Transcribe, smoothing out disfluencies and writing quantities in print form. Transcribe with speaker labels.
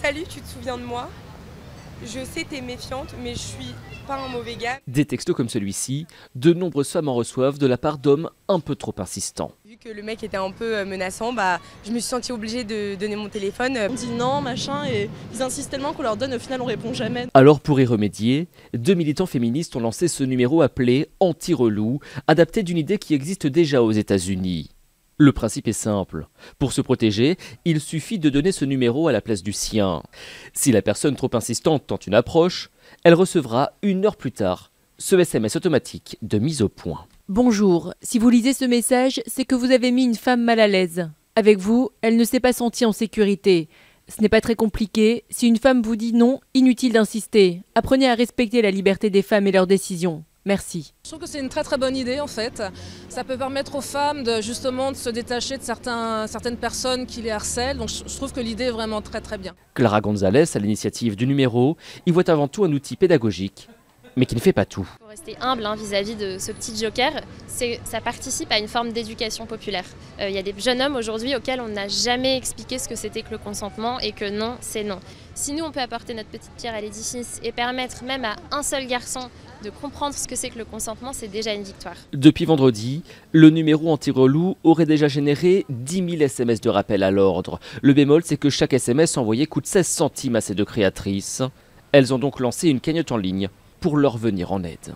Speaker 1: Salut, tu te souviens de moi? Je sais t'es méfiante, mais je suis pas un mauvais gars.
Speaker 2: Des textos comme celui-ci, de nombreuses femmes en reçoivent de la part d'hommes un peu trop insistants.
Speaker 1: Vu que le mec était un peu menaçant, je me suis sentie obligée de donner mon téléphone.
Speaker 3: On dit non, machin, et ils insistent tellement qu'on leur donne, au final on répond jamais.
Speaker 2: Alors pour y remédier, 2 militants féministes ont lancé ce numéro appelé « Anti-relou », adapté d'une idée qui existe déjà aux États-Unis. Le principe est simple. Pour se protéger, il suffit de donner ce numéro à la place du sien. Si la personne trop insistante tente une approche, elle recevra 1 heure plus tard ce SMS automatique de mise au point.
Speaker 4: Bonjour, si vous lisez ce message, c'est que vous avez mis une femme mal à l'aise. Avec vous, elle ne s'est pas sentie en sécurité. Ce n'est pas très compliqué. Si une femme vous dit non, inutile d'insister. Apprenez à respecter la liberté des femmes et leurs décisions. Merci.
Speaker 3: Je trouve que c'est une très bonne idée en fait. Ça peut permettre aux femmes de se détacher de certaines personnes qui les harcèlent. Donc je trouve que l'idée est vraiment très bien.
Speaker 2: Clara Gonzalez, à l'initiative du numéro, y voit avant tout un outil pédagogique, mais qui ne fait pas tout.
Speaker 5: Il faut rester humble vis-à-vis de ce petit joker, ça participe à une forme d'éducation populaire. Il y a des jeunes hommes aujourd'hui auxquels on n'a jamais expliqué ce que c'était que le consentement et que non, c'est non. Si nous on peut apporter notre petite pierre à l'édifice et permettre même à un seul garçon de comprendre ce que c'est que le consentement, c'est déjà une victoire.
Speaker 2: Depuis vendredi, le numéro anti-relou aurait déjà généré 10 000 SMS de rappel à l'ordre. Le bémol, c'est que chaque SMS envoyé coûte 16 centimes à ces 2 créatrices. Elles ont donc lancé une cagnotte en ligne pour leur venir en aide.